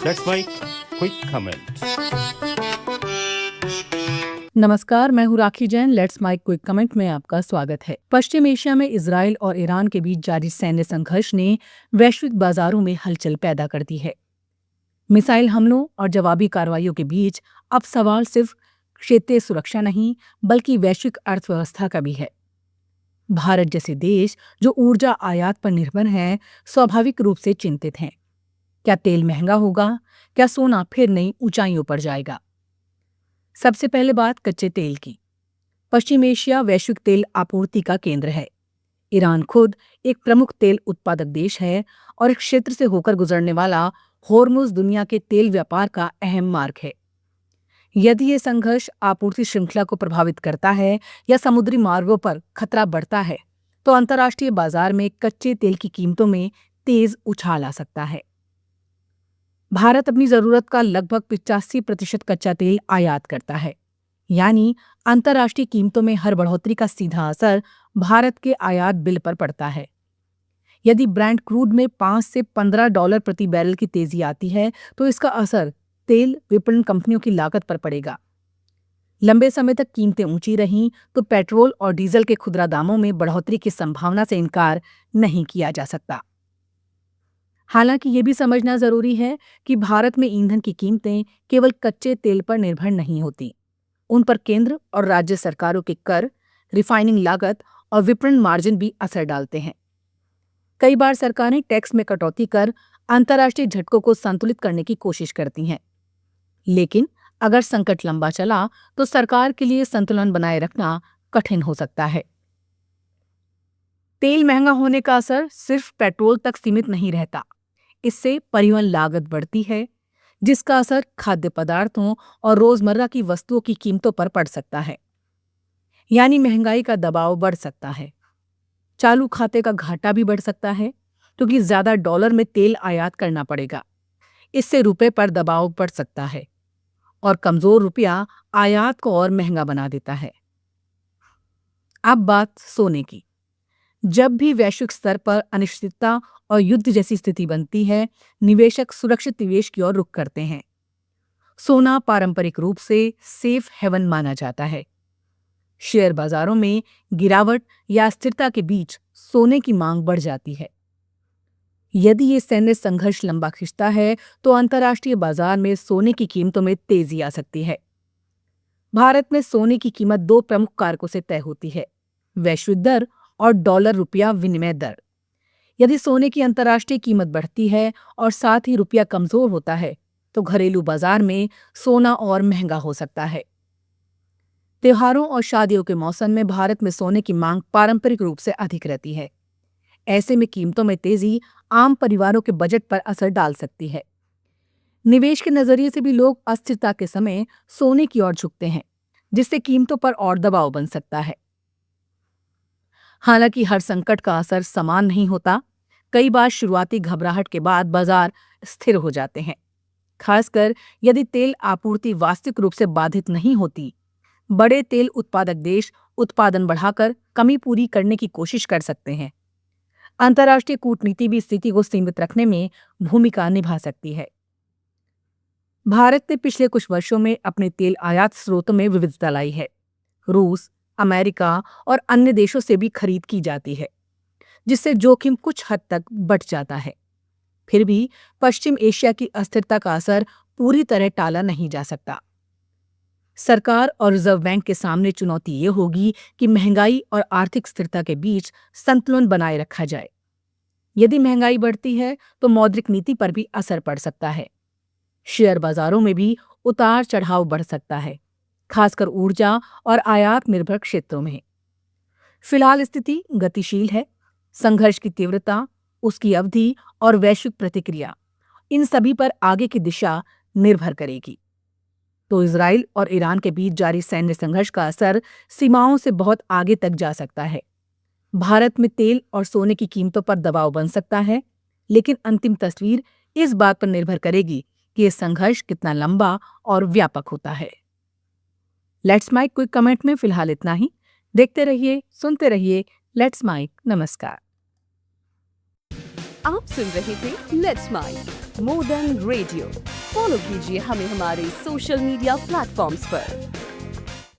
That's my quick comment. नमस्कार, मैं हूँ Rakhi Jain. Let's my quick comment में आपका स्वागत है। पश्चिम एशिया में इजराइल और ईरान के बीच जारी सैन्य संघर्ष ने वैश्विक बाजारों में हलचल पैदा कर दी है। मिसाइल हमलों और जवाबी कार्रवाइयों के बीच अब सवाल सिर्फ क्षेत्रीय सुरक्षा नहीं, बल्कि वैश्विक अर्थव्यवस्था का भी है। भारत जैसे देश जो ऊर्जा आयात पर निर्भर हैं, स्वाभाविक रूप से चिंतित हैं। क्या तेल महंगा होगा? क्या सोना फिर नई ऊंचाइयों पर जाएगा? सबसे पहले बात कच्चे तेल की। पश्चिम एशिया वैश्विक तेल आपूर्ति का केंद्र है। ईरान खुद एक प्रमुख तेल उत्पादक देश है और इस क्षेत्र से होकर गुजरने वाला होर्मुज दुनिया के तेल व्यापार का अहम मार्ग है। यदि ये संघर्ष आपूर्ति श्रृंखला को प्रभावित करता है या समुद्री मार्गों पर खतरा बढ़ता है, तो अंतर्राष्ट्रीय बाजार में कच्चे तेल की कीमतों में तेज उछाल आ सकता है। भारत अपनी जरूरत का लगभग 85% कच्चा तेल आयात करता है, यानी अंतर्राष्ट्रीय कीमतों में हर बढ़ोतरी का सीधा असर भारत के आयात बिल पर पड़ता है। यदि ब्रेंट क्रूड में 5 से $15 प्रति बैरल की तेजी आती है, तो इसका असर तेल विपणन कंपनियों की लागत पर पड़ेगा। लंबे समय तक कीमतें ऊंची रहीं तो पेट्रोल और डीजल के खुदरा दामों में बढ़ोतरी की संभावना से इनकार नहीं किया जा सकता। हालांकि ये भी समझना जरूरी है कि भारत में ईंधन की कीमतें केवल कच्चे तेल पर निर्भर नहीं होती। उन पर केंद्र और राज्य सरकारों के कर, रिफाइनिंग लागत और विपणन मार्जिन भी असर डालते हैं। कई बार सरकारें टैक्स में कटौती कर अंतर्राष्ट्रीय झटकों को संतुलित करने की कोशिश करती हैं। लेकिन अगर संकट लंबा चला तो सरकार के लिए संतुलन बनाए रखना कठिन हो सकता है। तेल महंगा होने का असर सिर्फ पेट्रोल तक सीमित नहीं रहता। इससे परिवहन लागत बढ़ती है, जिसका असर खाद्य पदार्थों और रोजमर्रा की वस्तुओं की कीमतों पर पड़ सकता है। यानी महंगाई का दबाव बढ़ सकता है। चालू खाते का घाटा भी बढ़ सकता है, क्योंकि ज्यादा डॉलर में तेल आयात करना पड़ेगा। इससे रुपए पर दबाव बढ़ सकता है और कमजोर रुपया आयात को और महंगा बना देता है। अब बात सोने की। जब भी वैश्विक स्तर पर अनिश्चितता और युद्ध जैसी स्थिति बनती है, निवेशक सुरक्षित निवेश की ओर रुख करते हैं। सोना पारंपरिक रूप से सेफ हेवन माना जाता है। शेयर बाजारों में गिरावट या अस्थिरता के बीच सोने की मांग बढ़ जाती है। यदि ये सैन्य संघर्ष लंबा खिंचता है, तो अंतर्राष्ट्रीय बाजार में सोने की कीमतों में तेजी आ सकती है। भारत में सोने की कीमत 2 प्रमुख कारकों से तय होती है: वैश्विक दर और डॉलर रुपया विनिमय दर। यदि सोने की अंतर्राष्ट्रीय कीमत बढ़ती है और साथ ही रुपया कमजोर होता है, तो घरेलू बाजार में सोना और महंगा हो सकता है। त्योहारों और शादियों के मौसम में भारत में सोने की मांग पारंपरिक रूप से अधिक रहती है। ऐसे में कीमतों में तेजी आम परिवारों के बजट पर असर डाल सकती है। निवेश के नजरिए से भी लोग अस्थिरता के समय सोने की ओर झुकते हैं, जिससे कीमतों पर और दबाव बन सकता है। हालांकि हर संकट का असर समान नहीं होता। कई बार शुरुआती घबराहट के बाद बाजार स्थिर हो जाते हैं, खासकर यदि तेल आपूर्ति वास्तविक रूप से बाधित नहीं होती। बड़े तेल उत्पादक देश उत्पादन बढ़ाकर कमी पूरी करने की कोशिश कर सकते हैं। अंतर्राष्ट्रीय कूटनीति भी स्थिति को सीमित रखने में भूमिका निभा सकती है। भारत ने पिछले कुछ वर्षों में अपने तेल आयात स्रोतों में विविधता लाई है। रूस, अमेरिका और अन्य देशों से भी खरीद की जाती है, जिससे जोखिम कुछ हद तक बढ़ जाता है। फिर भी पश्चिम एशिया की अस्थिरता का असर पूरी तरह टाला नहीं जा सकता। सरकार और रिजर्व बैंक के सामने चुनौती ये होगी कि महंगाई और आर्थिक स्थिरता के बीच संतुलन बनाए रखा जाए। यदि महंगाई बढ़ती है तो मौद्रिक नीति पर भी असर पड़ सकता है। शेयर बाजारों में भी उतार चढ़ाव बढ़ सकता है, खासकर ऊर्जा और आयात निर्भर क्षेत्रों में। फिलहाल स्थिति गतिशील है। संघर्ष की तीव्रता, उसकी अवधि और वैश्विक प्रतिक्रिया, इन सभी पर आगे की दिशा निर्भर करेगी। तो इजराइल और ईरान के बीच जारी सैन्य संघर्ष का असर सीमाओं से बहुत आगे तक जा सकता है। भारत में तेल और सोने की कीमतों पर दबाव बन सकता है, लेकिन अंतिम तस्वीर इस बात पर निर्भर करेगी कि यह संघर्ष कितना लंबा और व्यापक होता है। लेट्स माइक क्विक कमेंट में फिलहाल इतना ही। देखते रहिए, सुनते रहिए लेट्स माइक। नमस्कार। आप सुन रहे थे let's mic more than radio. Follow कीजिए हमें हमारे सोशल मीडिया प्लेटफॉर्म्स पर।